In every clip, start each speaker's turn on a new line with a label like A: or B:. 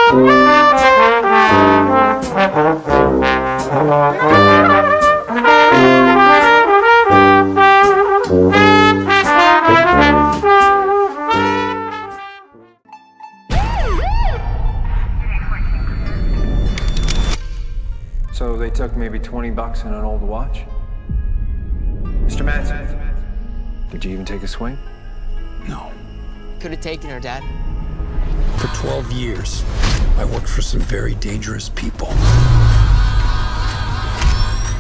A: So they took maybe 20 bucks and an old watch? Mr. Manson, did you even take a swing?
B: No.
C: Could have taken her, Dad.
B: For 12 years, I worked for some very dangerous people.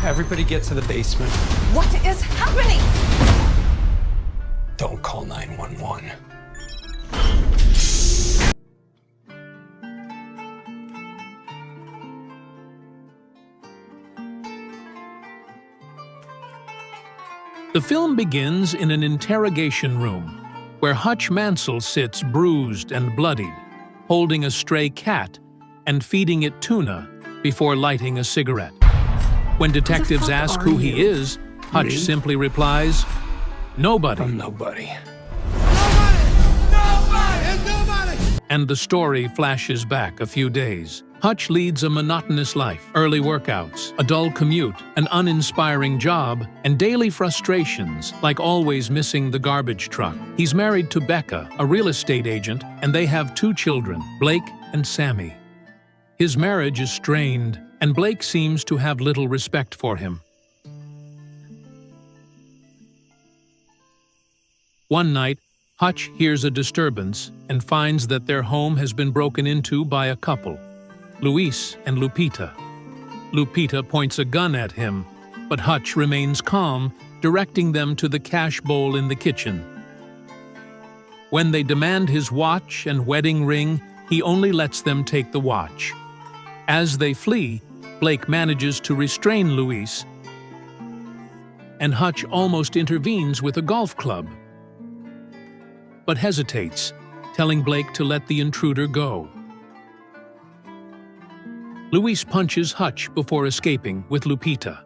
B: Everybody get to the basement.
D: What is happening?
B: Don't call 911.
E: The film begins in an interrogation room, where Hutch Mansell sits bruised and bloodied, holding a stray cat and feeding it tuna before lighting a cigarette. When detectives ask who he is, Hutch simply replies, "Nobody."
B: I'm nobody.
E: And the story flashes back a few days. Hutch leads a monotonous life, early workouts, a dull commute, an uninspiring job, and daily frustrations, like always missing the garbage truck. He's married to Becca, a real estate agent, and they have 2 children, Blake and Sammy. His marriage is strained, and Blake seems to have little respect for him. One night, Hutch hears a disturbance and finds that their home has been broken into by a couple, Luis and Lupita. Lupita points a gun at him, but Hutch remains calm, directing them to the cash bowl in the kitchen. When they demand his watch and wedding ring, he only lets them take the watch. As they flee, Blake manages to restrain Luis, and Hutch almost intervenes with a golf club, but hesitates, telling Blake to let the intruder go. Luis punches Hutch before escaping with Lupita.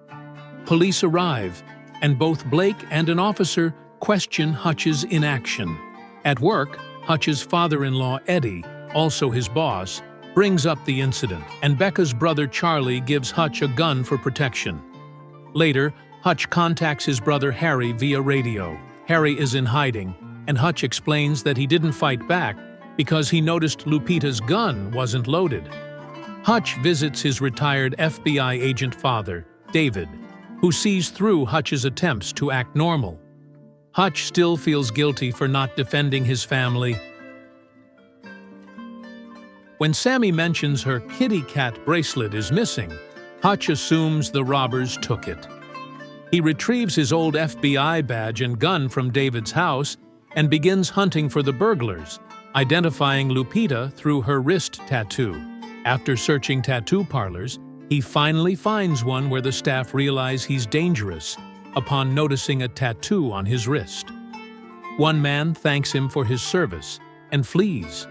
E: Police arrive, and both Blake and an officer question Hutch's inaction. At work, Hutch's father-in-law, Eddie, also his boss, brings up the incident, and Becca's brother Charlie gives Hutch a gun for protection. Later, Hutch contacts his brother Harry via radio. Harry is in hiding, and Hutch explains that he didn't fight back because he noticed Lupita's gun wasn't loaded. Hutch visits his retired FBI agent father, David, who sees through Hutch's attempts to act normal. Hutch still feels guilty for not defending his family. When Sammy mentions her kitty cat bracelet is missing, Hutch assumes the robbers took it. He retrieves his old FBI badge and gun from David's house and begins hunting for the burglars, identifying Lupita through her wrist tattoo. After searching tattoo parlors, he finally finds one where the staff realize he's dangerous upon noticing a tattoo on his wrist. One man thanks him for his service and flees,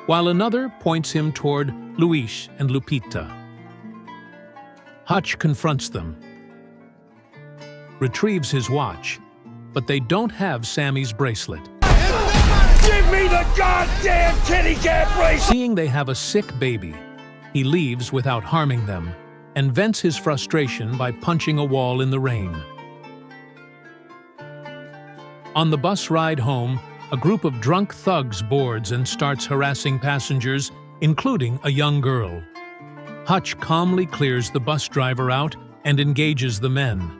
E: while another points him toward Luis and Lupita. Hutch confronts them, retrieves his watch, but they don't have Sammy's bracelet.
F: Give me the goddamn kitty cat bracelet!
E: Seeing they have a sick baby, he leaves without harming them and vents his frustration by punching a wall in the rain. On the bus ride home, a group of drunk thugs boards and starts harassing passengers, including a young girl. Hutch calmly clears the bus driver out and engages the men.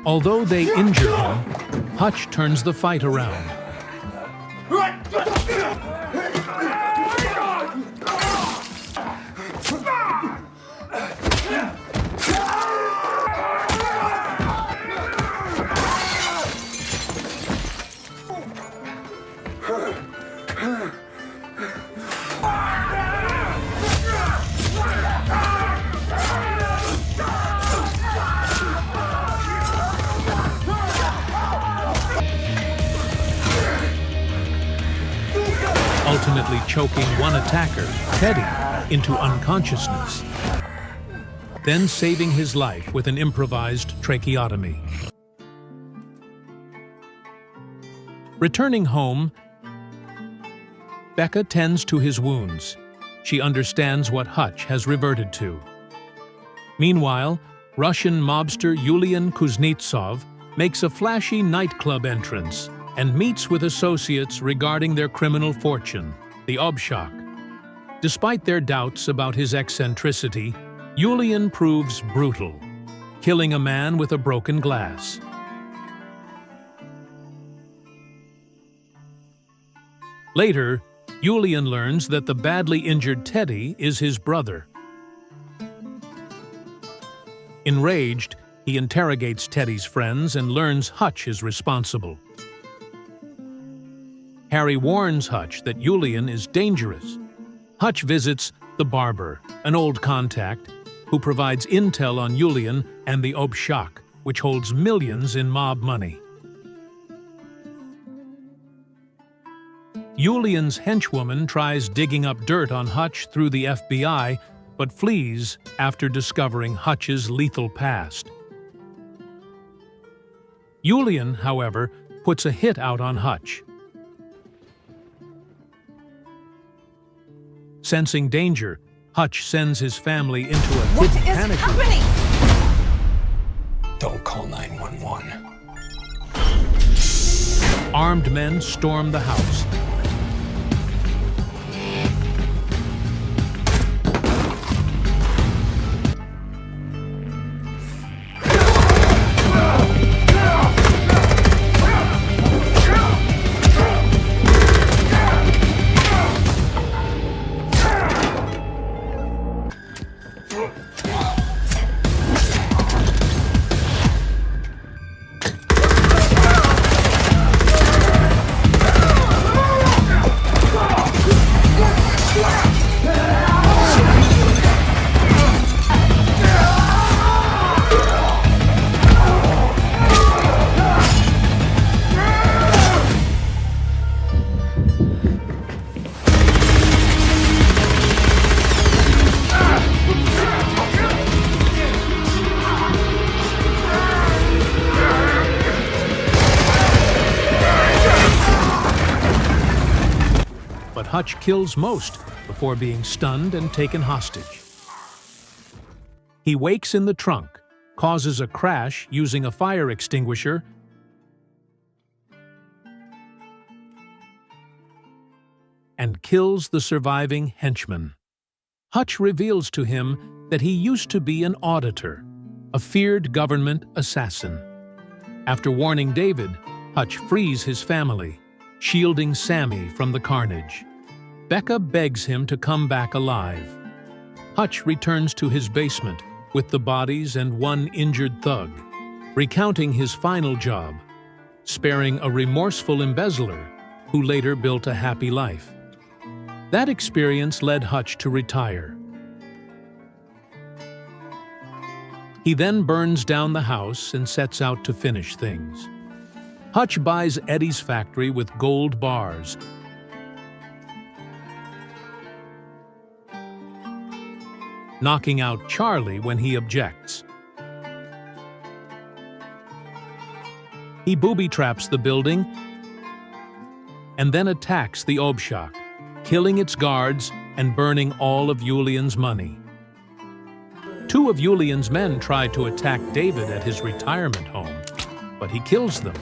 E: Although they injure him, Hutch turns the fight around. Ultimately choking one attacker, Teddy, into unconsciousness, then saving his life with an improvised tracheotomy. Returning home, Becca tends to his wounds. she understands what Hutch has reverted to. Meanwhile, Russian mobster Yulian Kuznetsov makes a flashy nightclub entrance and meets with associates regarding their criminal fortune, the Obshak. Despite their doubts about his eccentricity, Yulian proves brutal, killing a man with a broken glass. Later, Yulian learns that the badly injured Teddy is his brother. Enraged, he interrogates Teddy's friends and learns Hutch is responsible. Harry warns Hutch that Yulian is dangerous. Hutch visits the barber, an old contact, who provides intel on Yulian and the Obshak, which holds millions in mob money. Yulian's henchwoman tries digging up dirt on Hutch through the FBI, but flees after discovering Hutch's lethal past. Yulian, however, puts a hit out on Hutch. Sensing danger, Hutch sends his family into a
D: What
E: hidden
D: is
E: panic room.
D: happening?
B: Don't call 911.
E: Armed men storm the house. But Hutch kills most before being stunned and taken hostage. He wakes in the trunk, causes a crash using a fire extinguisher, and kills the surviving henchman. Hutch reveals to him that he used to be an auditor, a feared government assassin. After warning David, Hutch frees his family, shielding Sammy from the carnage. Becca begs him to come back alive. Hutch returns to his basement with the bodies and one injured thug, recounting his final job, sparing a remorseful embezzler who later built a happy life. That experience led Hutch to retire. He then burns down the house and sets out to finish things. Hutch buys Eddie's factory with gold bars, knocking out Charlie when he objects. He booby-traps the building and then attacks the Obshak, killing its guards and burning all of Yulian's money. Two of Yulian's men try to attack David at his retirement home, but he kills them.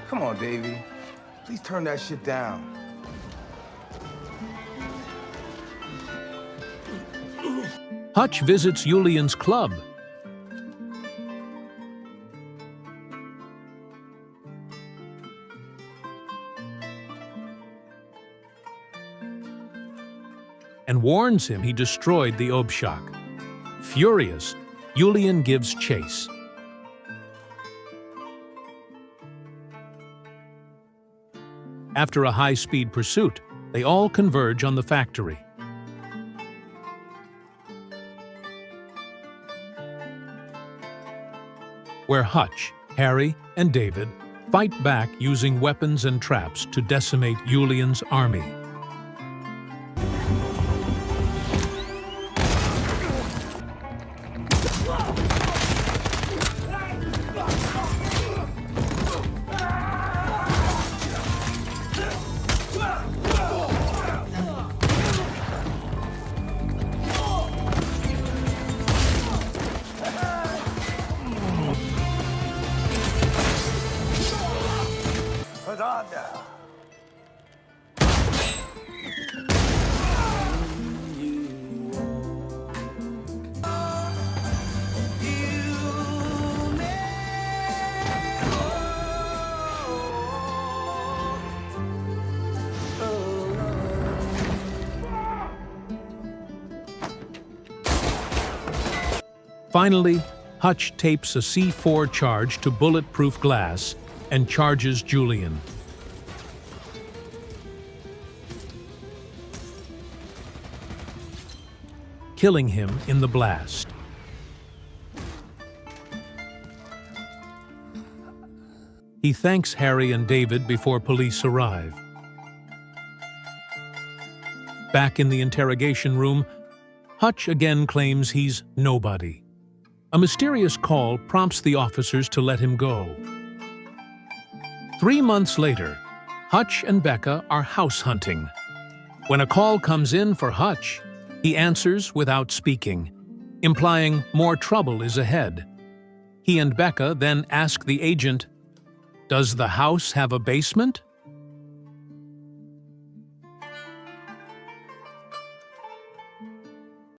G: Come on, Davey. Please turn that shit down.
E: Hutch visits Yulian's club. And warns him he destroyed the Obshak. Furious, Yulian gives chase. After a high-speed pursuit, they all converge on the factory. Where Hutch, Harry, and David fight back using weapons and traps to decimate Yulian's army.
F: goes on now.
E: Finally, Hutch tapes a C4 charge to bulletproof glass and charges Julian. Killing him in the blast. He thanks Harry and David before police arrive. Back in the interrogation room, Hutch again claims he's nobody. A mysterious call prompts the officers to let him go. 3 months later, Hutch and Becca are house hunting. When a call comes in for Hutch, he answers without speaking, implying more trouble is ahead. He and Becca then ask the agent, "Does the house have a basement?"